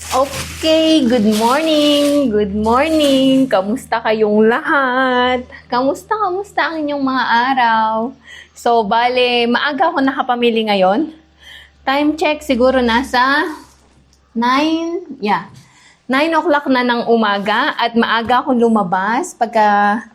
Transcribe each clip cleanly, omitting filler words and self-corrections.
Okay, good morning! Good morning! Kamusta kayong lahat? Kamusta ang inyong mga araw? So, bale, maaga ako nakapamili ngayon. Time check, siguro nasa 9 o'clock na ng umaga at maaga akong lumabas. Pagka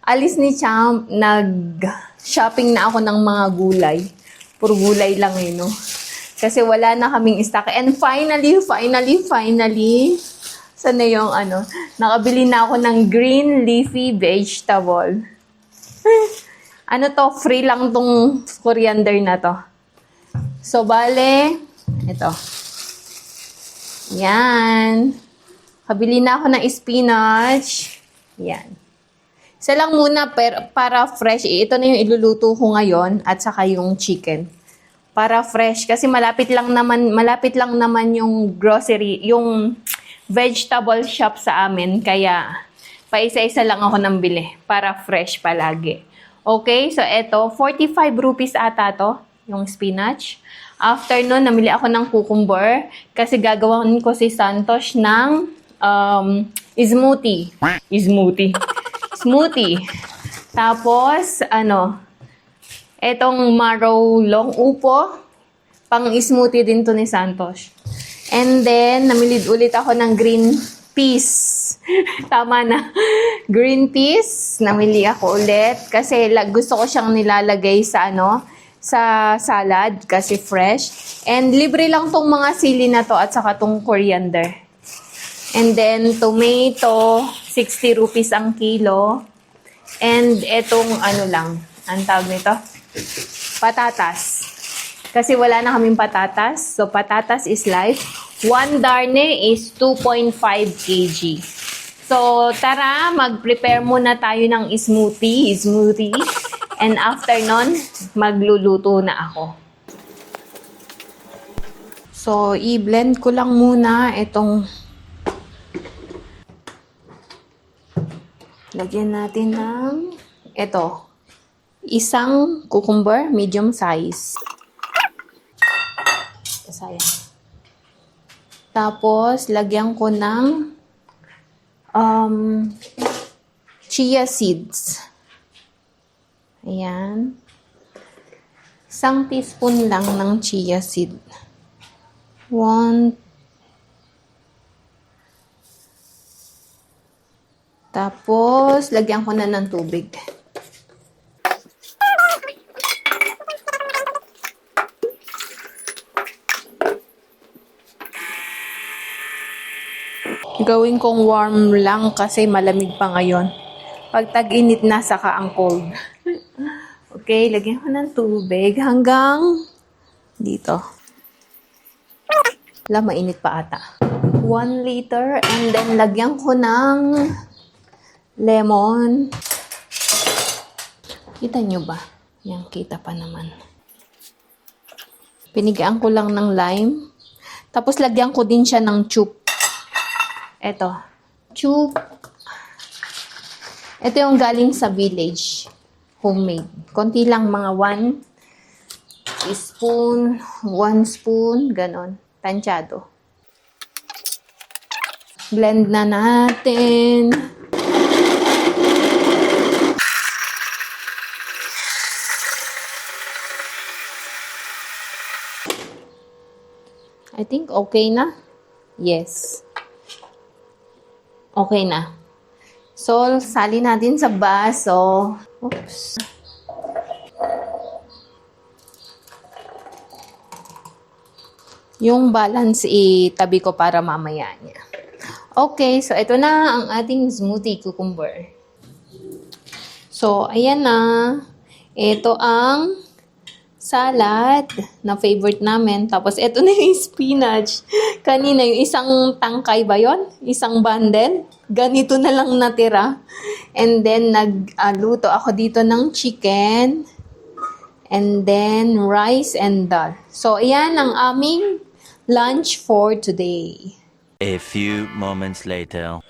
alis ni Champ, nag-shopping na ako ng mga gulay. Puro gulay lang no? Kasi wala na kaming stock. And finally, saan na yung nakabili na ako ng green leafy vegetable. Free lang tong coriander na to. So, bale, ito. Yan. Kabili na ako ng spinach. Yan. Isa lang muna para fresh. Ito na yung iluluto ko ngayon at saka yung chicken. Para fresh kasi malapit lang naman yung grocery, yung vegetable shop sa amin, kaya paisa-isa lang ako nang bili para fresh palagi. Okay, so eto 45 rupees ata to, yung spinach. After nun, namili ako ng cucumber kasi gagawin ko si Santos ng smoothie. Tapos etong marrow long upo, pang smoothie din to ni Santos. And then, namili ulit ako ng green peas. Tama na. Green peas, namili ako ulit. Kasi gusto ko siyang nilalagay sa sa salad kasi fresh. And libre lang tong mga sili na to at saka tong coriander. And then, tomato, 60 rupees ang kilo. And etong ang tawag nito? Patatas. Kasi wala na kaming patatas. So, patatas is life. 1 darne is 2.5 kg. So, tara, mag-prepare muna tayo ng smoothie. And after nun, magluluto na ako. So, i-blend ko lang muna itong lagyan natin ng isang cucumber, medium size. Sayang. Tapos, lagyan ko ng chia seeds. Ayan. 1 teaspoon lang ng chia seed. 1. Tapos, lagyan ko na ng tubig. Gawin kong warm lang kasi malamig pa ngayon. Pag tag-init na, saka ang cold. Okay, lagyan ko ng tubig hanggang dito. Wala, mainit pa ata. 1 liter and then lagyan ko ng lemon. Kita nyo ba? Yan, kita pa naman. Pinigaan ko lang ng lime. Tapos lagyan ko din siya ng chup. Ito. Chup. Ito yung galing sa village. Homemade. Konti lang, mga 1 spoon, ganon. Tansyado. Blend na natin. I think okay na. Yes. Okay na. So, sali natin sa baso. Oops. Yung balance itabi ko para mamaya niya. Okay, so ito na ang ating smoothie cucumber. So, ayan na. Ito ang salad na favorite namin. Tapos, ito na yung spinach. Kanina, yung isang tangkay ba yun? Isang bundle. Ganito na lang natira. And then, nagluto ako dito ng chicken. And then, rice and dal. So, ayan ang aming lunch for today. A few moments later.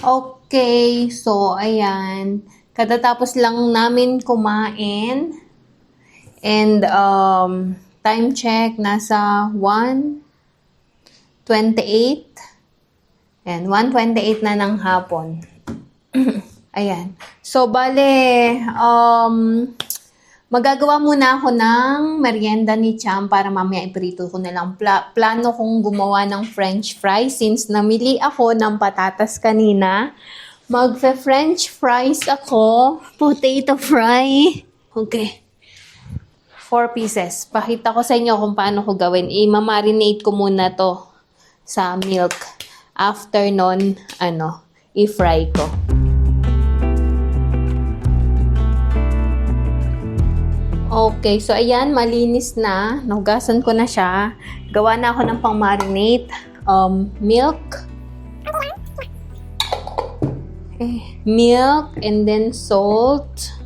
Okay, so ayan. Katatapos lang namin kumain. And Time check, nasa 1:28. Ayan, 1:28 na ng hapon. Ayan. So, bale, magagawa muna ako ng merienda ni Cham para mamaya iprito ko na lang. Plano kong gumawa ng french fries since namili ako ng patatas kanina. Magfe-french fries ako. Potato fry. Okay. 4 pieces. Pakita ko sa inyo kung paano ko gawin. I-marinate ko muna to sa milk. After nun, i-fry ko. Okay, so ayan, malinis na. Nahugasan ko na siya. Gawa na ako ng pang-marinate. Milk. Milk and then salt.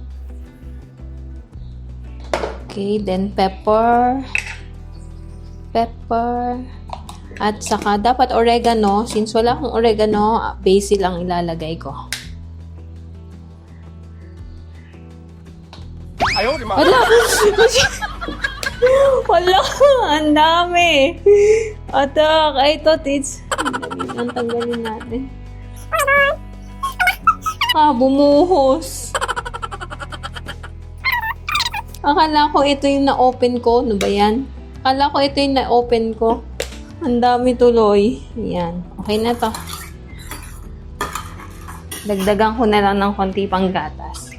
Okay, then pepper. At saka dapat oregano. Since wala akong oregano, basil ang ilalagay ko. Wala! Wala! Ang dami! Atak! I thought it's... Ang tanggalin natin. Bumuhos! Akala ko ito yung na-open ko. Ano ba yan? Akala ko ito yung na-open ko. Ang dami tuloy. Yan. Okay na to. Dagdagan ko na lang ng konti pang gatas.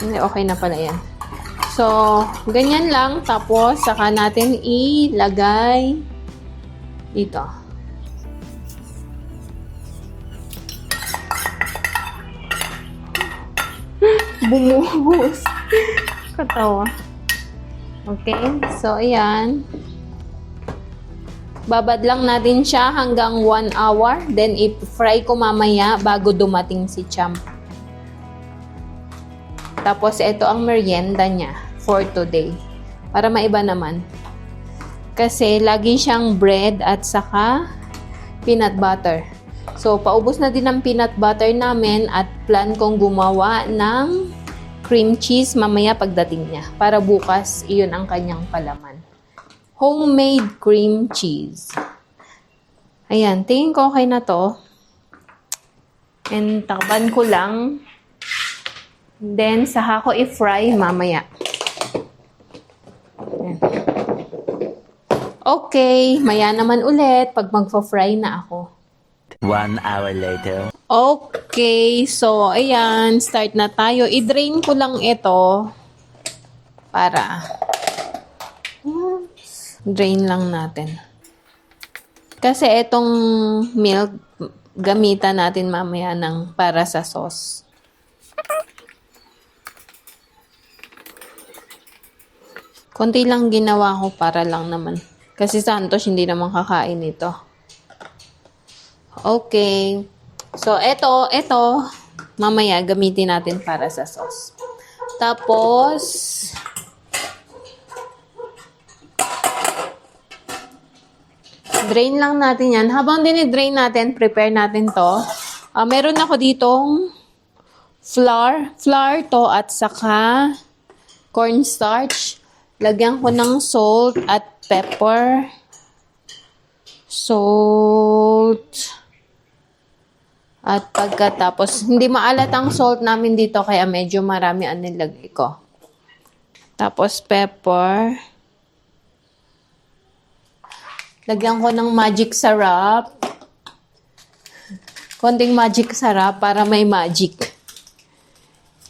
Hindi, okay na pala yan. So, ganyan lang. Tapos, saka natin ilagay dito. Bumuhos. Katawa. Okay. So, ayan. Babad lang natin siya hanggang 1 hour. Then, i-fry ko mamaya bago dumating si Cham. Tapos, ito ang merienda niya for today. Para maiba naman. Kasi, lagi siyang bread at saka peanut butter. So, paubos na din ang peanut butter namin at plan kong gumawa ng cream cheese mamaya pagdating niya. Para bukas, iyon ang kanyang palaman. Homemade cream cheese. Ayan, tingin ko okay na to. And takpan ko lang. Then, saka ko i-fry mamaya. Ayan. Okay, maya naman ulit pag magpa-fry na ako. 1 hour later. Okay, so ayan, start na tayo. I-drain ko lang ito para drain lang natin. Kasi itong milk gamitan natin mamaya ng para sa sauce. Konti lang ginawa ko para lang naman. Kasi Santos hindi naman kakain ito. Okay. So, ito, mamaya gamitin natin para sa sauce. Tapos, drain lang natin yan. Habang dinidrain natin, prepare natin to. Meron ako ditong flour. Flour to at saka cornstarch. Lagyan ko ng salt at pepper. Salt. At pagkatapos, hindi maalat ang salt namin dito kaya medyo marami ang nilagay ko. Tapos pepper. Lagyan ko ng magic syrup. Konting magic syrup para may magic.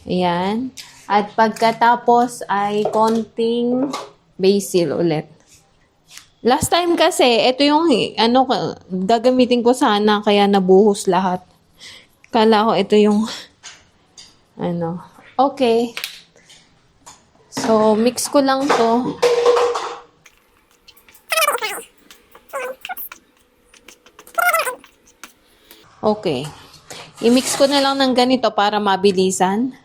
Ayan. At pagkatapos ay konting basil ulit. Last time kasi, ito yung gagamitin ko sana kaya nabuhos lahat. Kala ko ito yung Okay. So, mix ko lang to. Okay. I-mix ko na lang ng ganito para mabilisan.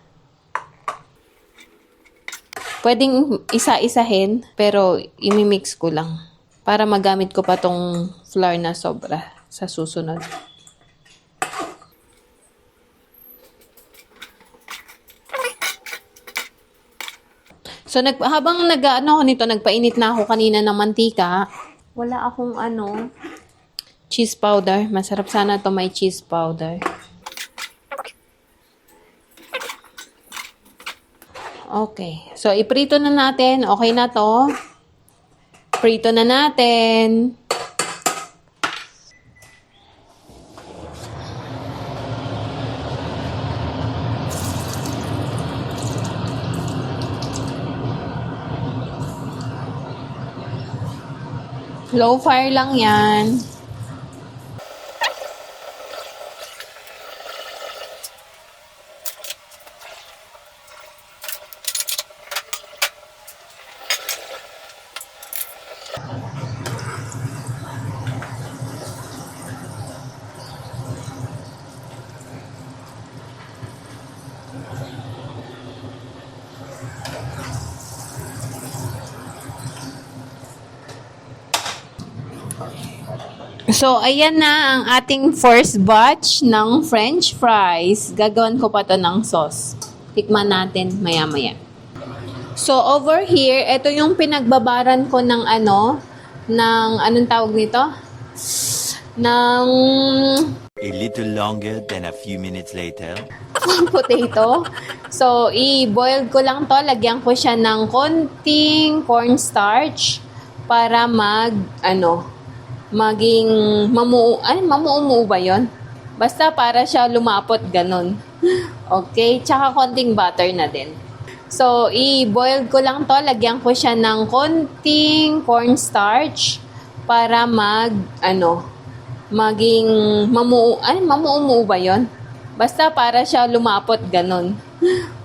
Pwedeng isa-isahin, pero imi-mix ko lang. Para magamit ko pa tong flour na sobra sa susunod. So, habang nag-ano ako nito, nagpainit na ako kanina ng mantika, wala akong cheese powder. Masarap sana to may cheese powder. Okay. So, iprito na natin. Okay na to. Prito na natin. Low fire lang yan. So, ayan na ang ating first batch ng French fries. Gagawin ko pa to ng sauce. Tikman natin maya-maya. So, over here, ito yung pinagbabaran ko ng anong tawag nito? Ng A little longer than a few minutes later. potato. So, i-boil ko lang to. Lagyan ko siya ng konting cornstarch para maging mamuumuo ba yun? Basta para siya lumapot ganun. Okay? Tsaka konting butter na din. So, i-boil ko lang to. Lagyan ko siya ng konting cornstarch para maging mamuumuo ba yun? Basta para siya lumapot ganun.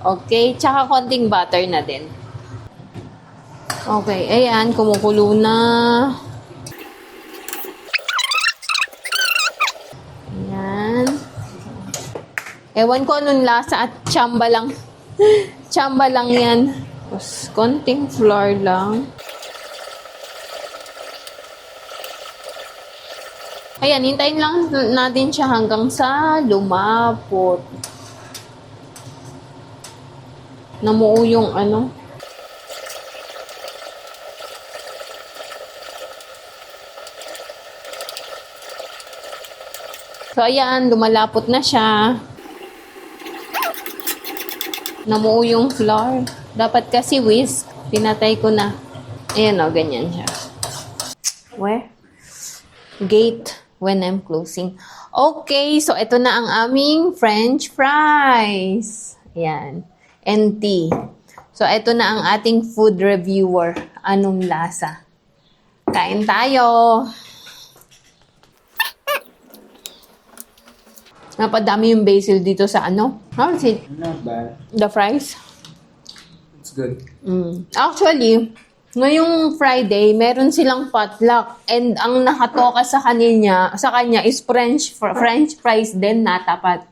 Okay? Tsaka konting butter na din. Okay. Ayan. Kumukulo na. Ewan ko anong lasa at tsamba lang. Tsamba lang yan. Tapos, konting flour lang. Ayan, hintayin lang natin siya hanggang sa lumapot. Namuo yung So, ayan, lumalapot na siya. Namuo yung flour. Dapat kasi whisk. Pinatay ko na. Ayan o, ganyan siya. Where? Gate when I'm closing. Okay, so ito na ang aming French fries. Ayan. And tea. So, ito na ang ating food reviewer. Anong lasa? Kain tayo! Napadami yung basil dito sa How is it? Not bad. The fries? It's good. Actually, ngayong Friday, meron silang potluck. And ang nakatoka sa kanya is French fries din na tapat.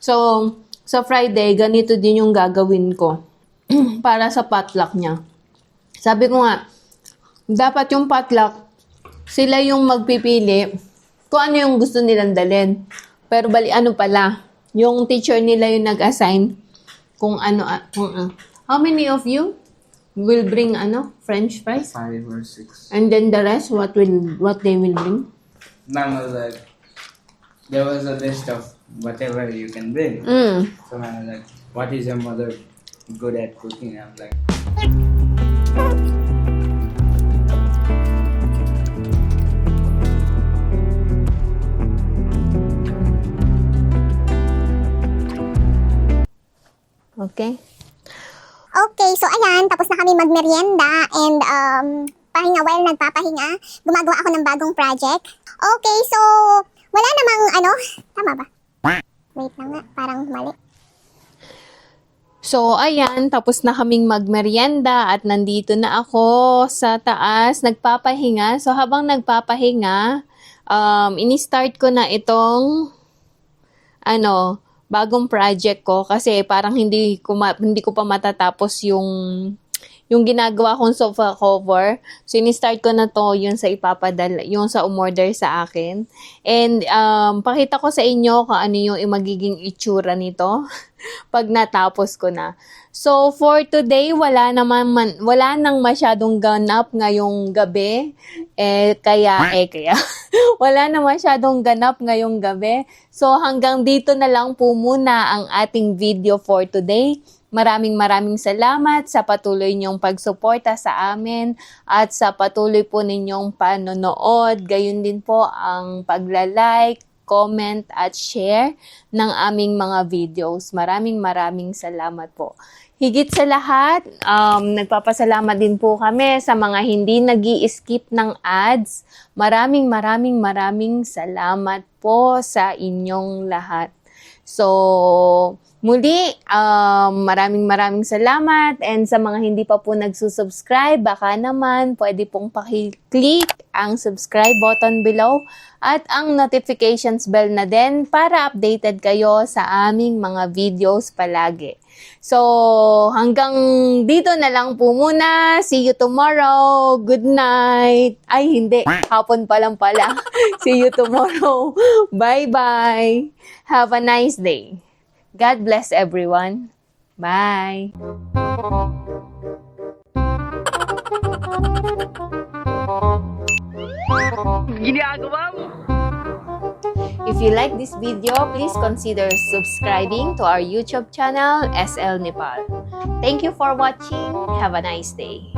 So, sa Friday, ganito din yung gagawin ko para sa potluck niya. Sabi ko nga, dapat yung potluck, sila yung magpipili kung ano yung gusto nilang dalhin. Pero yung teacher nila yung nag-assign kung how many of you will bring French fries? 5 or 6. And then the rest, what they will bring? None of that. There was a list of whatever you can bring. So I was like, what is your mother good at cooking? I'm like, Okay. Okay, so ayan, tapos na kami magmerienda and pahinga while nagpapahinga. Gumagawa ako ng bagong project. Okay, so wala namang tama ba? Wait lang nga, parang mali. So, ayan, tapos na kaming magmerienda at nandito na ako sa taas, nagpapahinga. So, habang nagpapahinga, ini-start ko na itong bagong project ko kasi parang hindi ko pa matatapos yung ginagawa kong sofa cover. So, in-start ko na to yung sa ipapadala, yung sa umorder sa akin. And, pakita ko sa inyo kung ano yung magiging itsura nito pag natapos ko na. So, for today, wala nang masyadong ganap ngayong gabi. Kaya, wala na masyadong ganap ngayong gabi. So, hanggang dito na lang po muna ang ating video for today. Maraming salamat sa patuloy niyong pagsuporta sa amin at sa patuloy po ninyong panonood. Gayun din po ang pagla-like, comment at share ng aming mga videos. Maraming salamat po. Higit sa lahat, nagpapasalamat din po kami sa mga hindi nag-i-skip ng ads. Maraming salamat po sa inyong lahat. So, muli, maraming salamat, and sa mga hindi pa po nagsusubscribe, baka naman pwede pong pakiclick ang subscribe button below at ang notifications bell na din para updated kayo sa aming mga videos palagi. So, hanggang dito na lang po muna. See you tomorrow. Good night. Ay, hindi. Hapon pa lang pala. See you tomorrow. Bye-bye. Have a nice day. God bless everyone. Bye. If you like this video, please consider subscribing to our YouTube channel, SL Nepal. Thank you for watching. Have a nice day.